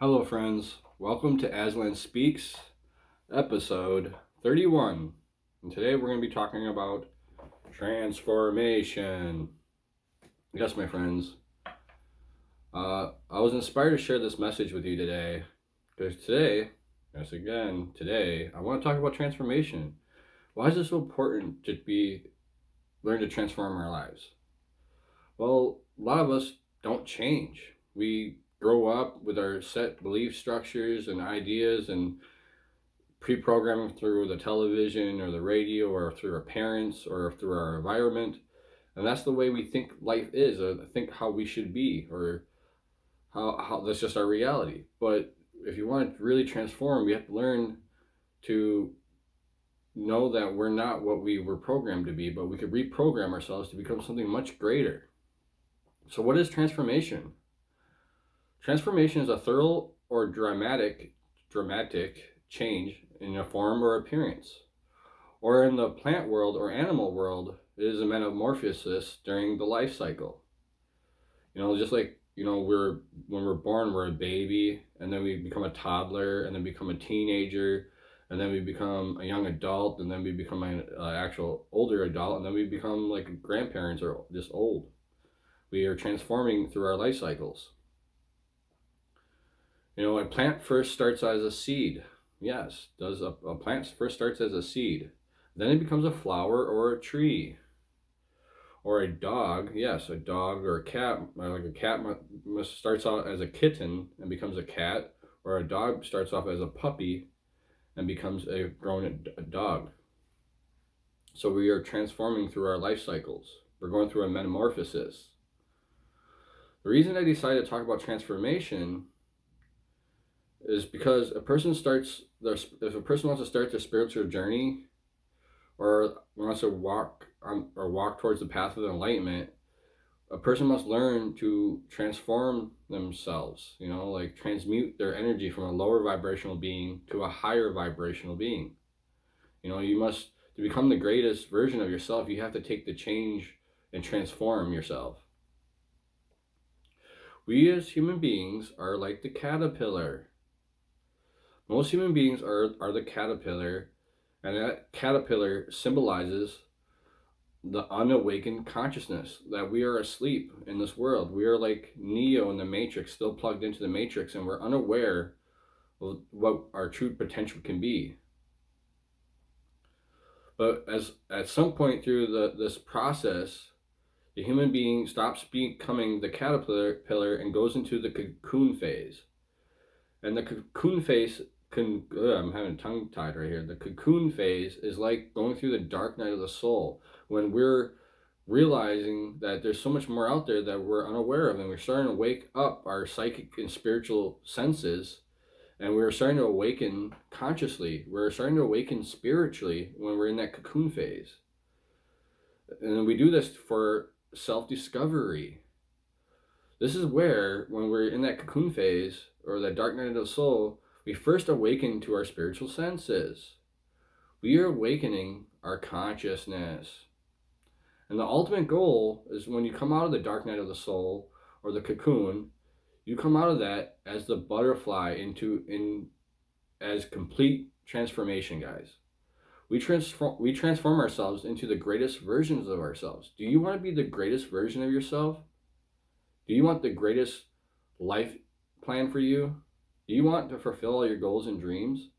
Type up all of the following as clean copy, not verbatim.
Hello, friends. Welcome to Aslan Speaks, episode 31. And today we're going to be talking about transformation. Yes, my friends. I was inspired to share this message with you today because today, I want to talk about transformation. Why is it so important to learn to transform our lives? Well, a lot of us don't change. We grow up with our set belief structures and ideas and pre-programming through the television or the radio or through our parents or through our environment. And that's the way we think life is, or think how we should be, or how that's just our reality. But if you want to really transform, we have to learn to know that we're not what we were programmed to be, but we could reprogram ourselves to become something much greater. So what is transformation? Transformation is a thorough or dramatic change in a form or appearance. Or in the plant world or animal world, it is a metamorphosis during the life cycle. Just like, when we're born, we're a baby, and then we become a toddler, and then become a teenager, and then we become a young adult, and then we become an actual older adult, and then we become like grandparents or just old. We are transforming through our life cycles. A plant first starts as a seed. Yes, a plant first starts as a seed. Then it becomes a flower or a tree. Or a dog, yes, a dog or a cat, like a cat starts out as a kitten and becomes a cat, or a dog starts off as a puppy and becomes a grown dog. So we are transforming through our life cycles. We're going through a metamorphosis. The reason I decided to talk about transformation is because if a person wants to start their spiritual journey, or wants to walk towards the path of enlightenment, a person must learn to transform themselves, like transmute their energy from a lower vibrational being to a higher vibrational being. To become the greatest version of yourself, you have to take the change and transform yourself. We as human beings are like the caterpillar. Most human beings are the caterpillar, and that caterpillar symbolizes the unawakened consciousness, that we are asleep in this world. We are like Neo in the Matrix, still plugged into the Matrix, and we're unaware of what our true potential can be. But as at some point through this process, the human being stops becoming the caterpillar and goes into the cocoon phase. And the cocoon phase I'm having tongue tied right here. The cocoon phase is like going through the dark night of the soul, when we're realizing that there's so much more out there that we're unaware of, and we're starting to wake up our psychic and spiritual senses, and we're starting to awaken consciously. We're starting to awaken spiritually when we're in that cocoon phase. And we do this for self-discovery. This is where, when we're in that cocoon phase, or that dark night of the soul, we first awaken to our spiritual senses. We are awakening our consciousness. And the ultimate goal is, when you come out of the dark night of the soul, or the cocoon, you come out of that as the butterfly as complete transformation, guys. We transform ourselves into the greatest versions of ourselves. Do you want to be the greatest version of yourself? Do you want the greatest life plan for you? Do you want to fulfill all your goals and dreams?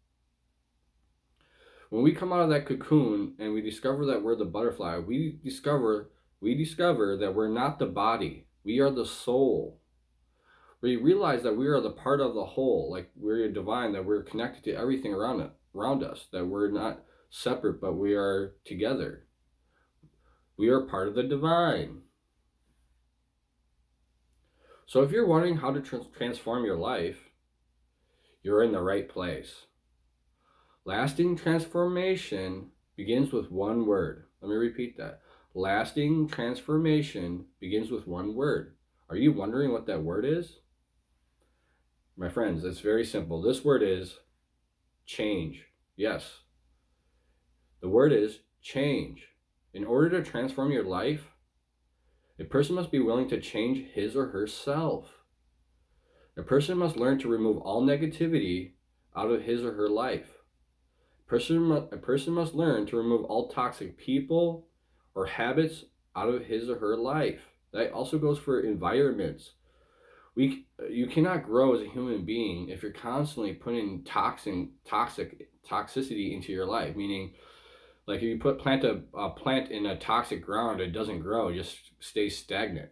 When we come out of that cocoon and we discover that we're the butterfly, we discover that we're not the body. We are the soul. We realize that we are the part of the whole, like we're divine, that we're connected to everything around us, that we're not separate, but we are together. We are part of the divine. So if you're wondering how to transform your life, you're in the right place. Lasting transformation begins with one word. Let me repeat that. Lasting transformation begins with one word. Are you wondering what that word is? My friends, it's very simple. This word is change. Yes. The word is change. In order to transform your life, a person must be willing to change his or herself. A person must learn to remove all negativity out of his or her life. A person must learn to remove all toxic people or habits out of his or her life. That also goes for environments. You cannot grow as a human being if you're constantly putting toxicity into your life. Meaning, like if you plant a plant in a toxic ground, it doesn't grow; it just stays stagnant.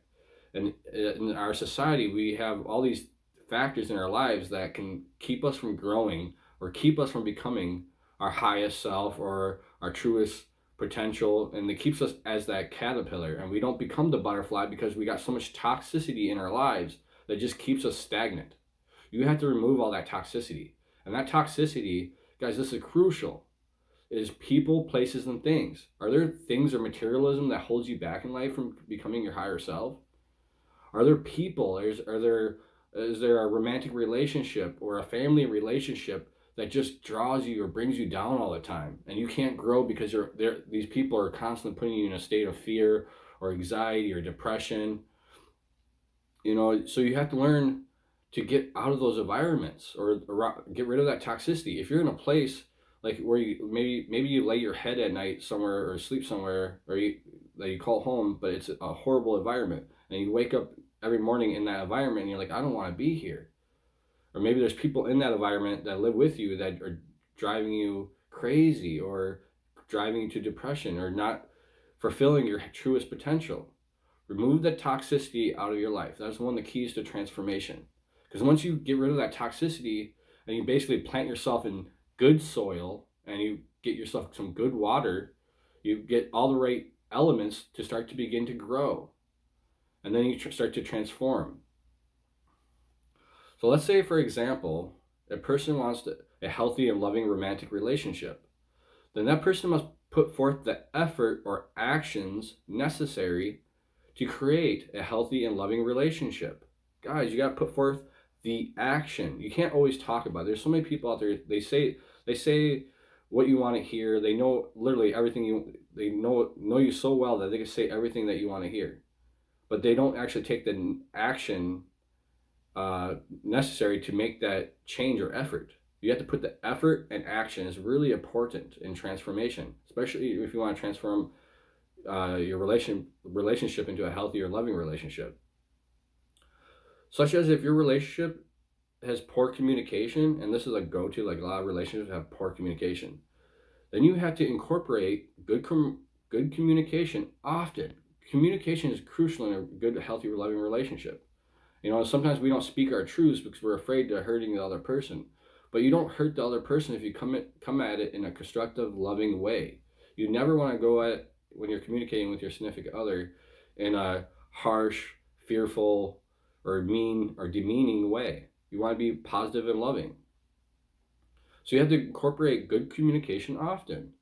And in our society, we have all these factors in our lives that can keep us from growing or keep us from becoming our highest self or our truest potential, and it keeps us as that caterpillar, and we don't become the butterfly because we got so much toxicity in our lives that just keeps us stagnant. You have to remove all that toxicity, and that toxicity, guys, this is crucial, is people, places, and things. Are there things or materialism that holds you back in life from becoming your higher self? Are there people? Is there a romantic relationship or a family relationship that just draws you or brings you down all the time, and you can't grow because these people are constantly putting you in a state of fear or anxiety or depression? So you have to learn to get out of those environments or get rid of that toxicity. If you're in a place like where you maybe you lay your head at night somewhere or sleep somewhere or that you call home, but it's a horrible environment, and you wake up every morning in that environment and you're like, I don't want to be here. Or maybe there's people in that environment that live with you that are driving you crazy or driving you to depression or not fulfilling your truest potential. Remove the toxicity out of your life. That's one of the keys to transformation. Because once you get rid of that toxicity and you basically plant yourself in good soil and you get yourself some good water, you get all the right elements to start to begin to grow. And then you start to transform. So let's say, for example, a person wants a healthy and loving romantic relationship. Then that person must put forth the effort or actions necessary to create a healthy and loving relationship. Guys, you got to put forth the action. You can't always talk about it. There's so many people out there, they say what you want to hear. They know literally everything they know you so well that they can say everything that you want to hear. But they don't actually take the action necessary to make that change or effort. You have to put the effort, and action is really important in transformation, especially if you want to transform your relationship into a healthy or loving relationship. Such as if your relationship has poor communication, and this is a go-to, like a lot of relationships have poor communication, then you have to incorporate good communication often. Communication is crucial in a good, healthy, loving relationship. Sometimes we don't speak our truths because we're afraid of hurting the other person. But you don't hurt the other person if you come at it in a constructive, loving way. You never want to go at it when you're communicating with your significant other in a harsh, fearful, or mean or demeaning way. You want to be positive and loving. So you have to incorporate good communication often.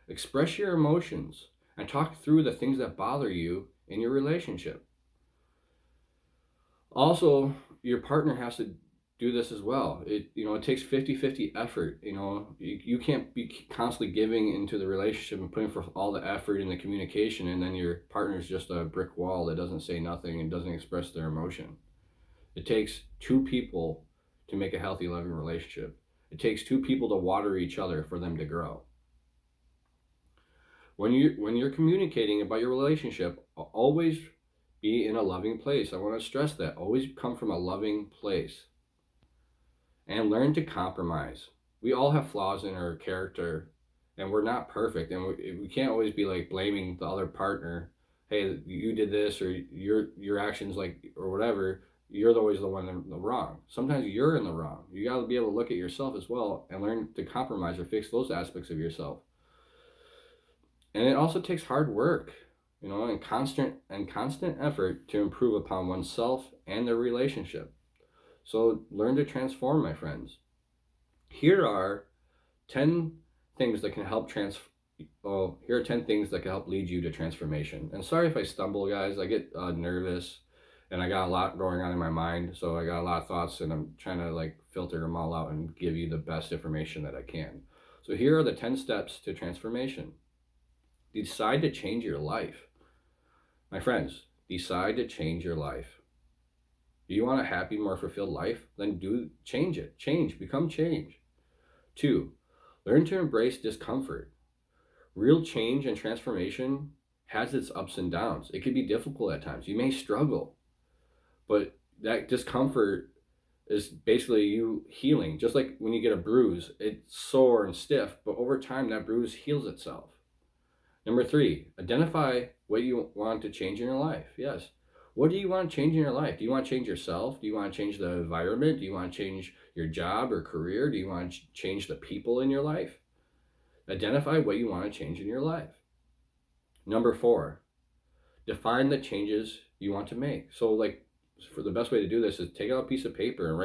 Express your emotions and talk through the things that bother you in your relationship. Also, your partner has to do this as well. It takes 50-50 effort. You can't be constantly giving into the relationship and putting forth all the effort in the communication, and then your partner's just a brick wall that doesn't say nothing and doesn't express their emotion. It takes two people to make a healthy, loving relationship. It takes two people to water each other for them to grow. When you're communicating about your relationship, always be in a loving place. I want to stress that. Always come from a loving place. And learn to compromise. We all have flaws in our character, and we're not perfect, and we can't always be like blaming the other partner. Hey, you did this, or your actions, or whatever. You're always the one in the wrong. Sometimes you're in the wrong. You got to be able to look at yourself as well and learn to compromise or fix those aspects of yourself. And it also takes hard work, and constant effort to improve upon oneself and their relationship. So learn to transform, my friends. Here are 10 things that can help here are 10 things that can help lead you to transformation. And sorry if I stumble, guys. I get nervous, and I got a lot going on in my mind. So I got a lot of thoughts, and I'm trying to filter them all out and give you the best information that I can. So here are the 10 steps to transformation. Decide to change your life. My friends, decide to change your life. Do you want a happy, more fulfilled life? Then change it. Become change. 2, learn to embrace discomfort. Real change and transformation has its ups and downs. It can be difficult at times. You may struggle, but that discomfort is basically you healing. Just like when you get a bruise, it's sore and stiff, but over time that bruise heals itself. Number 3, identify what you want to change in your life. Yes. What do you want to change in your life? Do you want to change yourself? Do you want to change the environment? Do you want to change your job or career? Do you want to change the people in your life? Identify what you want to change in your life. Number 4, define the changes you want to make. So like, for the best way to do this is take out a piece of paper and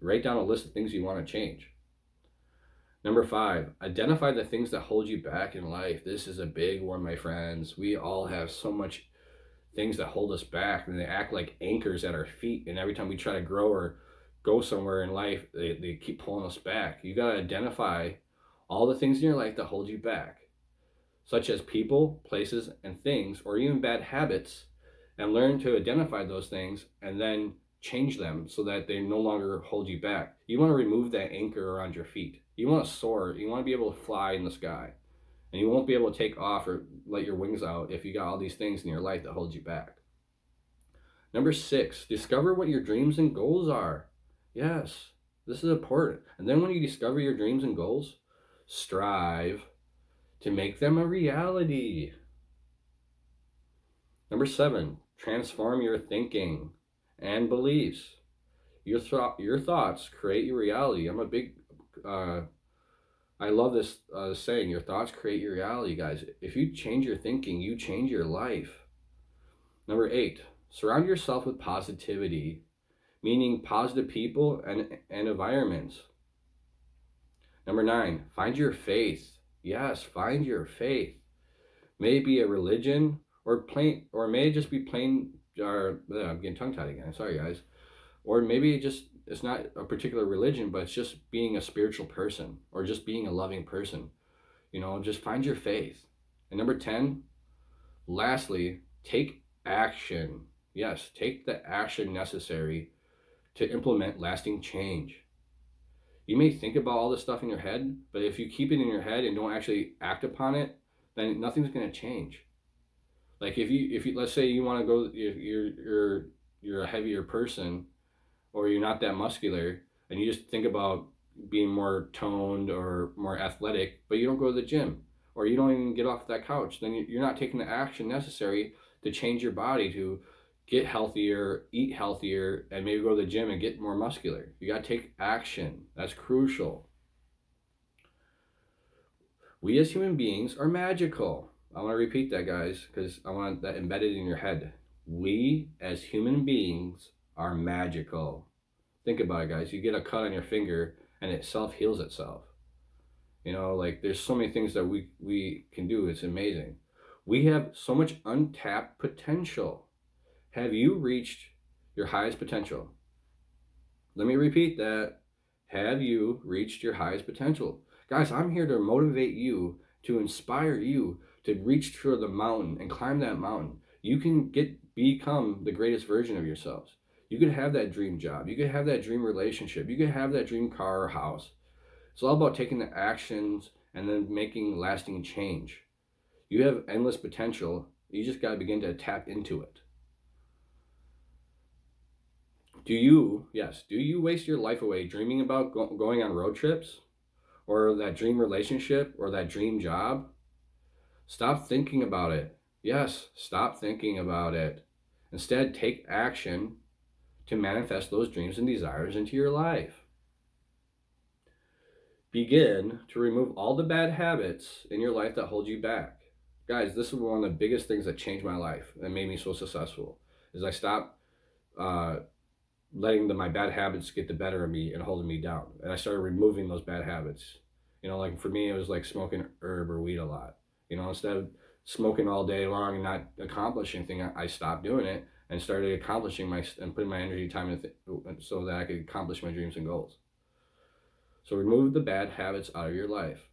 write down a list of things you want to change. Number 5, identify the things that hold you back in life. This is a big one, my friends. We all have so much things that hold us back, and they act like anchors at our feet. And every time we try to grow or go somewhere in life, they keep pulling us back. You got to identify all the things in your life that hold you back, such as people, places, and things, or even bad habits, and learn to identify those things and then change them so that they no longer hold you back. You want to remove that anchor around your feet. You want to soar. You want to be able to fly in the sky. And you won't be able to take off or let your wings out if you got all these things in your life that hold you back. Number 6, discover what your dreams and goals are. Yes, this is important. And then when you discover your dreams and goals, strive to make them a reality. Number 7, transform your thinking and beliefs. Your thoughts create your reality. I love this saying, your thoughts create your reality, guys. If you change your thinking, you change your life. Number 8, surround yourself with positivity, meaning positive people and environments. Number 9, find your faith. Yes, find your faith. May it be a religion or may it just be plain, I'm getting tongue-tied again, sorry guys. Or maybe it's not a particular religion, but it's just being a spiritual person or just being a loving person. Just find your faith. And number 10, lastly, take action. Yes, take the action necessary to implement lasting change. You may think about all this stuff in your head, but if you keep it in your head and don't actually act upon it, then nothing's going to change. Like if you let's say you want to go, you're a heavier person, or you're not that muscular, and you just think about being more toned or more athletic, but you don't go to the gym, or you don't even get off that couch, then you're not taking the action necessary to change your body to get healthier, eat healthier, and maybe go to the gym and get more muscular. You got to take action. That's crucial. We as human beings are magical. I want to repeat that, guys, because I want that embedded in your head. We as human beings are magical. Think about it, guys. You get a cut on your finger and it self-heals itself. Like there's so many things that we can do. It's amazing. We have so much untapped potential. Have you reached your highest potential? Let me repeat that. Have you reached your highest potential? Guys, I'm here to motivate you, to inspire you to reach for the mountain and climb that mountain. You can become the greatest version of yourselves. You could have that dream job. You could have that dream relationship. You could have that dream car or house. It's all about taking the actions and then making lasting change. You have endless potential. You just got to begin to tap into it. Do you waste your life away dreaming about going on road trips, or that dream relationship, or that dream job? Stop thinking about it. Yes, stop thinking about it. Instead, take action to manifest those dreams and desires into your life. Begin to remove all the bad habits in your life that hold you back. Guys, this is one of the biggest things that changed my life and made me so successful, is I stopped letting my bad habits get the better of me and holding me down. And I started removing those bad habits. Like for me, it was like smoking herb or weed a lot. Instead of smoking all day long and not accomplishing anything, I stopped doing it and started accomplishing and putting my energy, time, so that I could accomplish my dreams and goals. So remove the bad habits out of your life.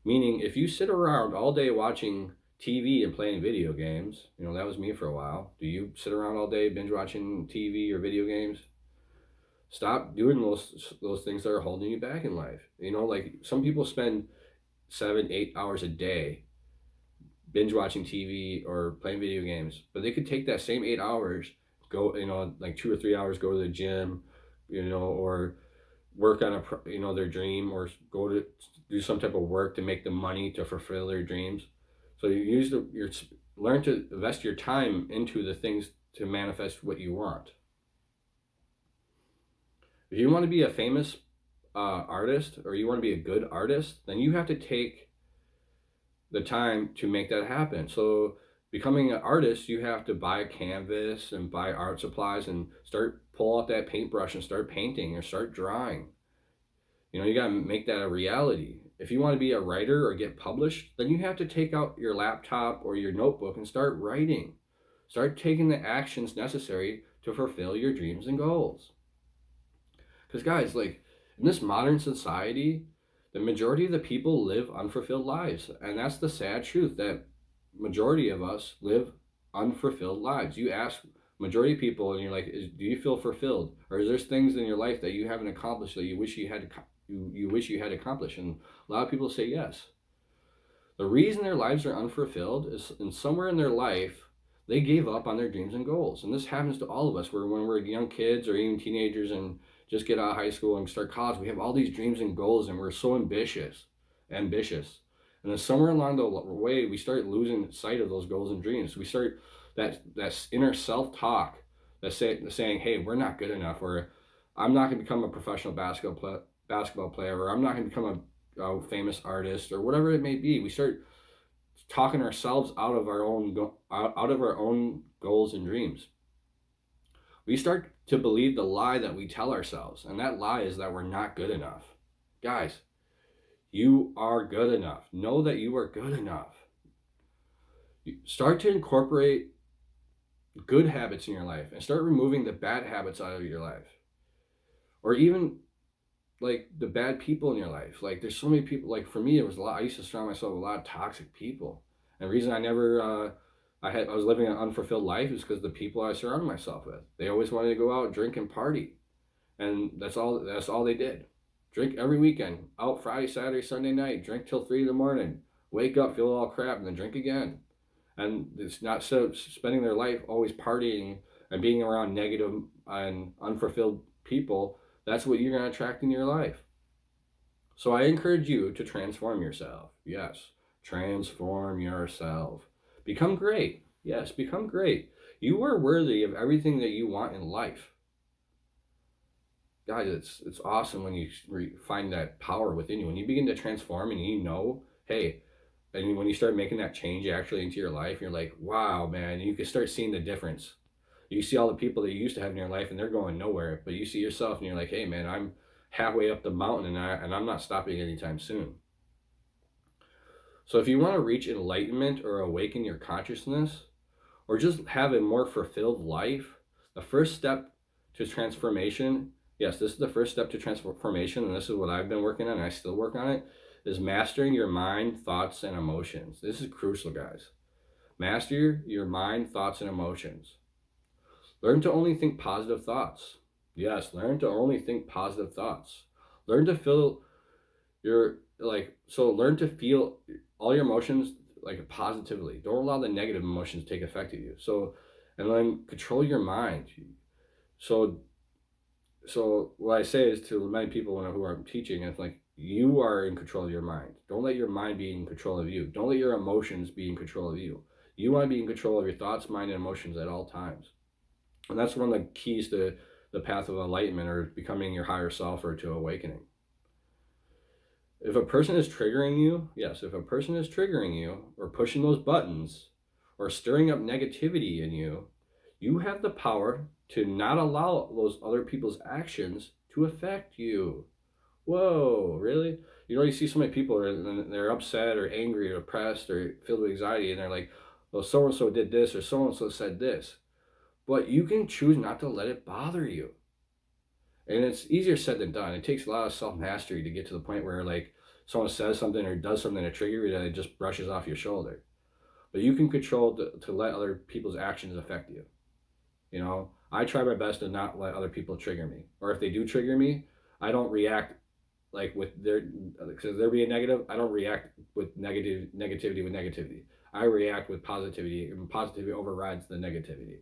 Meaning, if you sit around all day watching TV and playing video games. You know, that was me for a while. Do you sit around all day binge watching TV or video games? Stop doing those things that are holding you back in life. You know, like some people spend 7, 8 hours a day binge watching TV or playing video games, but they could take that same 8 hours, go, you know, like 2 or 3 hours, go to the gym, you know, or work on their dream, or go to do some type of work to make the money to fulfill their dreams. So you use learn to invest your time into the things to manifest what you want. If you want to be a famous artist, or you want to be a good artist, then you have to take the time to make that happen. So becoming an artist, you have to buy a canvas and buy art supplies and pull out that paintbrush and start painting or start drawing. You know, you got to make that a reality. If you want to be a writer or get published, then you have to take out your laptop or your notebook and start writing. Start taking the actions necessary to fulfill your dreams and goals. Because guys, like in this modern society, the majority of the people live unfulfilled lives. And that's the sad truth, that majority of us live unfulfilled lives. You ask majority of people and you're like, do you feel fulfilled? Or is there things in your life that you haven't accomplished that you wish you had accomplished? And a lot of people say yes. The reason their lives are unfulfilled is somewhere in their life, they gave up on their dreams and goals. And this happens to all of us, where when we're young kids or even teenagers and just get out of high school and start college, we have all these dreams and goals and we're so ambitious. And then somewhere along the way, we start losing sight of those goals and dreams. We start that inner self-talk that's saying, hey, we're not good enough, or I'm not going to become a professional basketball player, or I'm not going to become a famous artist, or whatever it may be. We start talking ourselves out of our own goals and dreams. We start to believe the lie that we tell ourselves, and that lie is that we're not good enough. Guys, you are good enough. Know that you are good enough. Start to incorporate good habits in your life and start removing the bad habits out of your life. Or even like the bad people in your life. Like there's so many people, like for me, it was a lot. I used to surround myself with a lot of toxic people. And the reason I never, I was living an unfulfilled life is because the people I surrounded myself with. They always wanted to go out, drink, and party. And that's all they did. Drink every weekend, out Friday, Saturday, Sunday night, drink till 3 a.m, wake up, feel all crap, and then drink again. And it's not spending their life always partying and being around negative and unfulfilled people. That's what you're going to attract in your life. So I encourage you to transform yourself. Yes, transform yourself. Become great. Yes, become great. You are worthy of everything that you want in life. Guys, it's awesome when you find that power within you. When you begin to transform and you know, hey, and when you start making that change actually into your life, you're like, wow, man, you can start seeing the difference. You see all the people that you used to have in your life and they're going nowhere, but you see yourself and you're like, hey, man, I'm halfway up the mountain and I'm not stopping anytime soon. So if you want to reach enlightenment or awaken your consciousness, or just have a more fulfilled life, the first step to transformation, yes, this is the first step to transformation, and this is what I've been working on, and I still work on it, is mastering your mind, thoughts, and emotions. This is crucial, guys. Master your mind, thoughts, and emotions. Learn to only think positive thoughts. Yes, learn to only think positive thoughts. Learn to feel learn to feel all your emotions like positively. Don't allow the negative emotions to take effect of you. And then control your mind. So what I say is to many people who I'm teaching, it's like, you are in control of your mind. Don't let your mind be in control of you. Don't let your emotions be in control of you. You want to be in control of your thoughts, mind, and emotions at all times. And that's one of the keys to the path of enlightenment, or becoming your higher self, or to awakening. If a person is triggering you, or pushing those buttons, or stirring up negativity in you, you have the power to not allow those other people's actions to affect you. Whoa, really? You know, you see so many people, they're upset or angry or depressed or filled with anxiety, and they're like, well, so-and-so did this, or so-and-so said this. But you can choose not to let it bother you. And it's easier said than done. It takes a lot of self-mastery to get to the point where, like, someone says something or does something to trigger you that it just brushes off your shoulder. but you can control to let other people's actions affect you. I try my best to not let other people trigger me, or if they do trigger me, I don't react like with their because they're being negative. I don't react with negativity with negativity. I react with positivity, and positivity overrides the negativity.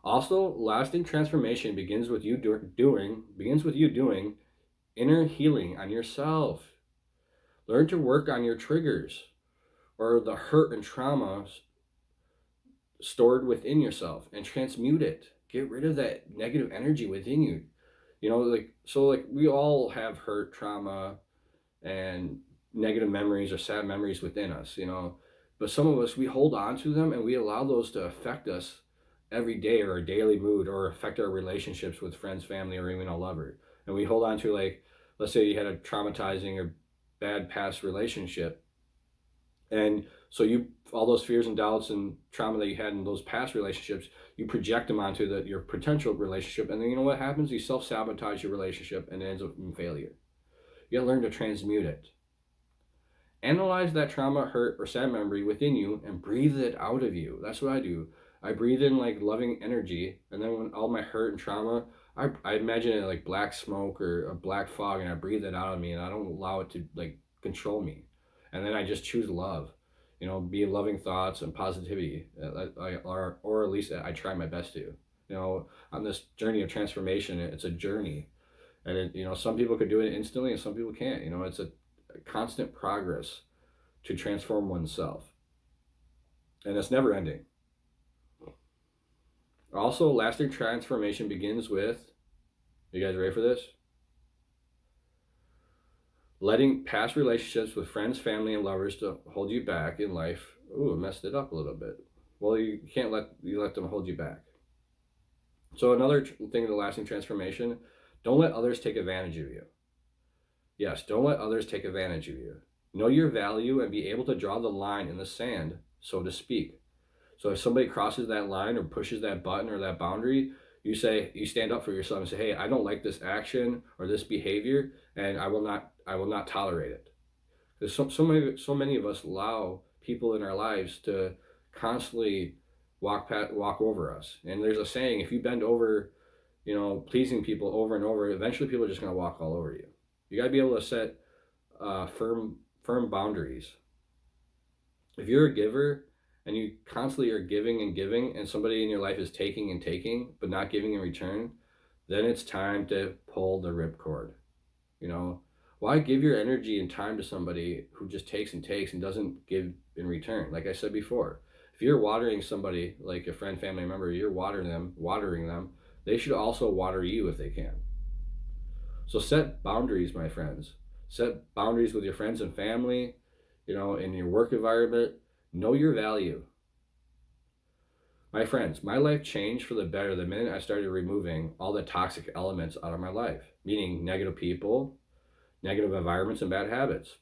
Also, lasting transformation begins with you doing inner healing on yourself. Learn to work on your triggers or the hurt and trauma stored within yourself and transmute it. Get rid of that negative energy within you. Like we all have hurt, trauma, and negative memories or sad memories within us. But some of us, we hold on to them and we allow those to affect us every day, or our daily mood, or affect our relationships with friends, family, or even a lover. And we hold on to, like, let's say you had a traumatizing or bad past relationship, and so you, all those fears and doubts and trauma that you had in those past relationships, you project them onto your potential relationship, and then you know what happens? You self-sabotage your relationship and it ends up in failure. You gotta learn to transmute it. Analyze that trauma, hurt, or sad memory within you and breathe it out of you. That's what I do. I breathe in like loving energy, and then when all my hurt and trauma, I imagine it like black smoke or a black fog, and I breathe it out of me, and I don't allow it to like control me. And then I just choose love, be loving thoughts and positivity, or at least I try my best to. On this journey of transformation, it's a journey, and some people could do it instantly, and some people can't. It's a constant progress to transform oneself, and it's never ending. Also, lasting transformation begins with, you guys ready for this? Letting past relationships with friends, family, and lovers to hold you back in life. Ooh, I messed it up a little bit. Well, you can't let them hold you back. So another thing of the lasting transformation, don't let others take advantage of you. Yes, don't let others take advantage of you. Know your value and be able to draw the line in the sand, so to speak. So if somebody crosses that line or pushes that button or that boundary, you stand up for yourself and say, hey, I don't like this action or this behavior, and I will not tolerate it. Because so many of us allow people in our lives to constantly walk over us. And there's a saying, if you bend over, pleasing people over and over, eventually people are just going to walk all over you. You got to be able to set firm boundaries. If you're a giver and you constantly are giving and giving, and somebody in your life is taking and taking but not giving in return, then it's time to pull the ripcord. Why give your energy and time to somebody who just takes and takes and doesn't give in return? Like I said before, if you're watering somebody, like a friend, family member, you're watering them, they should also water you if they can. So set boundaries, my friends. Set boundaries with your friends and family, in your work environment. Know your value. My friends, my life changed for the better the minute I started removing all the toxic elements out of my life, meaning negative people, negative environments, and bad habits.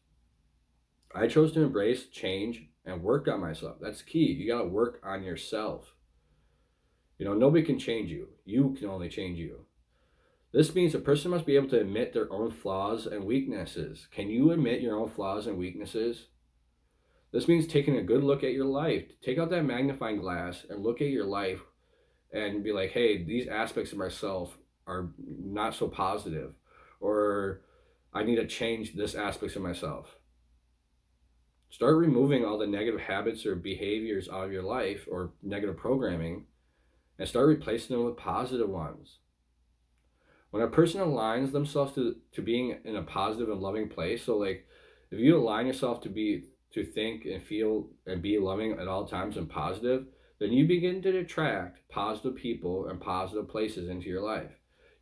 I chose to embrace change and work on myself. That's key. You got to work on yourself. Nobody can change you. You can only change you. This means a person must be able to admit their own flaws and weaknesses. Can you admit your own flaws and weaknesses? This means taking a good look at your life. Take out that magnifying glass and look at your life and be like, hey, these aspects of myself are not so positive, or I need to change this aspects of myself. Start removing all the negative habits or behaviors out of your life, or negative programming, and start replacing them with positive ones. When a person aligns themselves to being in a positive and loving place, so like if you align yourself to think and feel and be loving at all times and positive, then you begin to attract positive people and positive places into your life.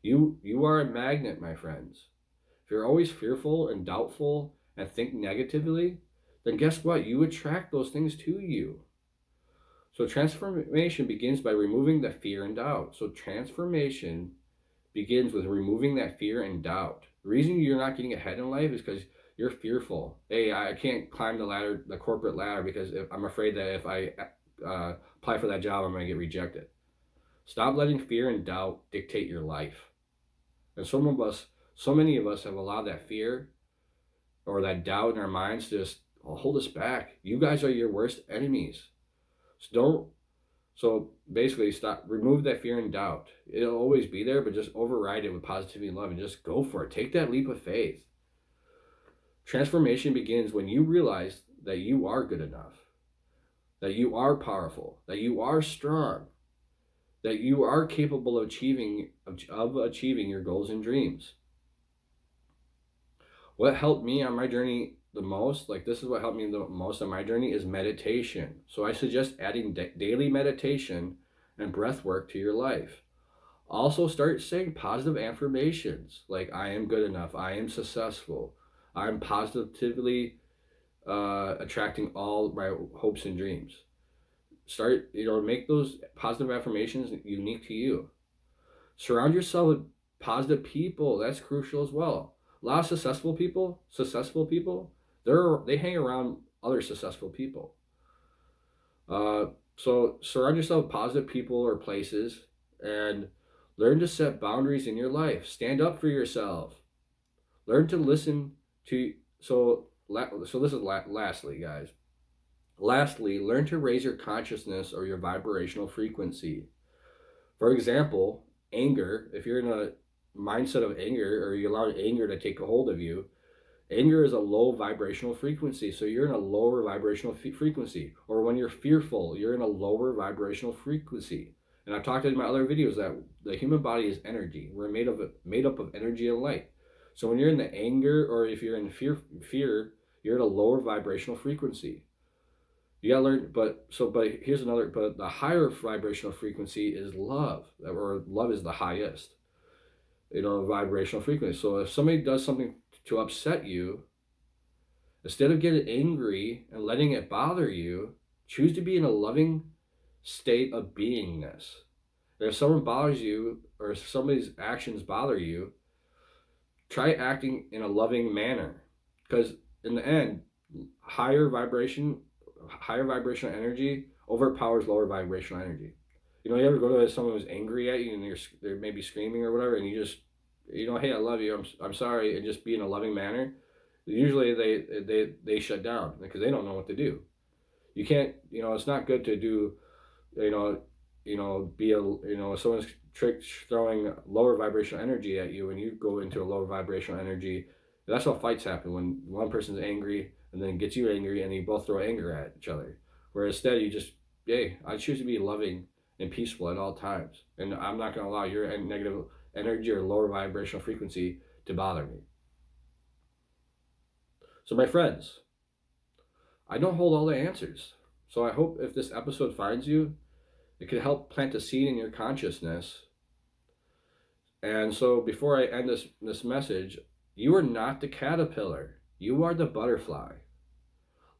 You are a magnet, my friends. If you're always fearful and doubtful and think negatively, then guess what? You attract those things to you. So transformation begins by removing the fear and doubt. So transformation begins with removing that fear and doubt. The reason you're not getting ahead in life is because you're fearful. Hey, I can't climb the corporate ladder, because I'm afraid that if I apply for that job, I'm going to get rejected. Stop letting fear and doubt dictate your life. And so many of us have allowed that fear or that doubt in our minds to just I'll hold us back. You guys are your worst enemies. So basically remove that fear and doubt. It'll always be there, but just override it with positivity and love and just go for it. Take that leap of faith. Transformation begins when you realize that you are good enough, that you are powerful, that you are strong, that you are capable of achieving your goals and dreams. What helped me on my journey the most, this is what helped me the most on my journey, is meditation. So I suggest adding daily meditation and breath work to your life. Also start saying positive affirmations like I am good enough, I am successful, I'm positively attracting all my hopes and dreams. Start, make those positive affirmations unique to you. Surround yourself with positive people. That's crucial as well. A lot of successful people, they hang around other successful people. So surround yourself with positive people or places, and learn to set boundaries in your life. Stand up for yourself. Learn to listen to. So this is lastly, guys. Lastly, learn to raise your consciousness or your vibrational frequency. For example, anger. If you're in a mindset of anger, or you allow anger to take a hold of you, anger is a low vibrational frequency. So you're in a lower vibrational frequency. Or when you're fearful, you're in a lower vibrational frequency. And I've talked in my other videos that the human body is energy. We're made up of energy and light. So when you're in the anger, or if you're in fear, you're in a lower vibrational frequency. You gotta learn, but the higher vibrational frequency is love, or love is the highest, vibrational frequency. So if somebody does something to upset you, instead of getting angry and letting it bother you, choose to be in a loving state of beingness. And if someone bothers you, or if somebody's actions bother you, try acting in a loving manner, because in the end, higher vibrational energy overpowers lower vibrational energy. You ever go to someone who's angry at you and they're maybe screaming or whatever, and you just, hey, I love you, I'm sorry, and just be in a loving manner. Usually they shut down because they don't know what to do. You can't, it's not good to do, someone's throwing lower vibrational energy at you, and you go into a lower vibrational energy. That's how fights happen, when one person's angry and then gets you angry, and you both throw anger at each other. Where instead you just, I choose to be loving and peaceful at all times, and I'm not going to allow your negative energy or lower vibrational frequency to bother me. So my friends, I don't hold all the answers. So I hope if this episode finds you, it could help plant a seed in your consciousness. And so before I end this message, you are not the caterpillar. You are the butterfly.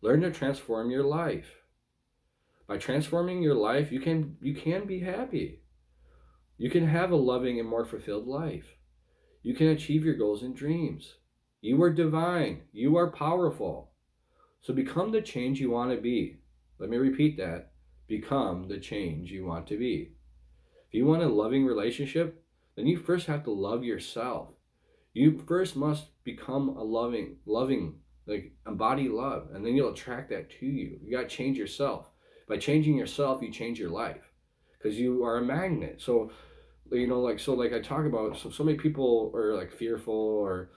Learn to transform your life. By transforming your life, you can be happy. You can have a loving and more fulfilled life. You can achieve your goals and dreams. You are divine. You are powerful. So become the change you want to be. Let me repeat that. Become the change you want to be. If you want a loving relationship, then you first have to love yourself. You first must become a loving, embody love, and then you'll attract that to you. You got to change yourself. By changing yourself, you change your life, because you are a magnet. So, I talk about, so many people are fearful,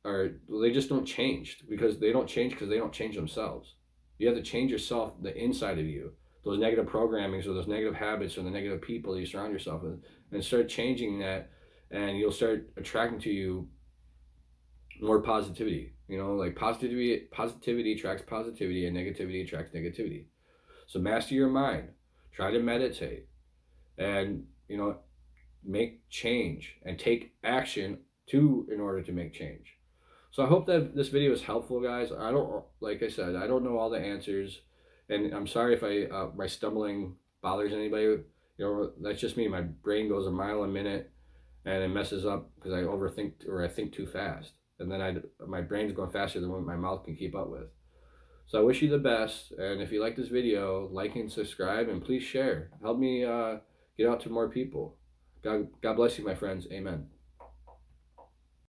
or they just don't change because they don't change themselves. You have to change yourself, the inside of you, those negative programmings or those negative habits or the negative people that you surround yourself with, and start changing that, and you'll start attracting to you more positivity. Positivity attracts positivity, and negativity attracts negativity. So master your mind. Try to meditate, and make change and take action in order to make change. So I hope that this video is helpful, guys. Like I said, I don't know all the answers, and I'm sorry if my stumbling bothers anybody. That's just me. My brain goes a mile a minute, and it messes up because I overthink, or I think too fast, and then my brain's going faster than what my mouth can keep up with. So I wish you the best, and if you like this video, like and subscribe, and please share. Help me get out to more people. God bless you, my friends. Amen.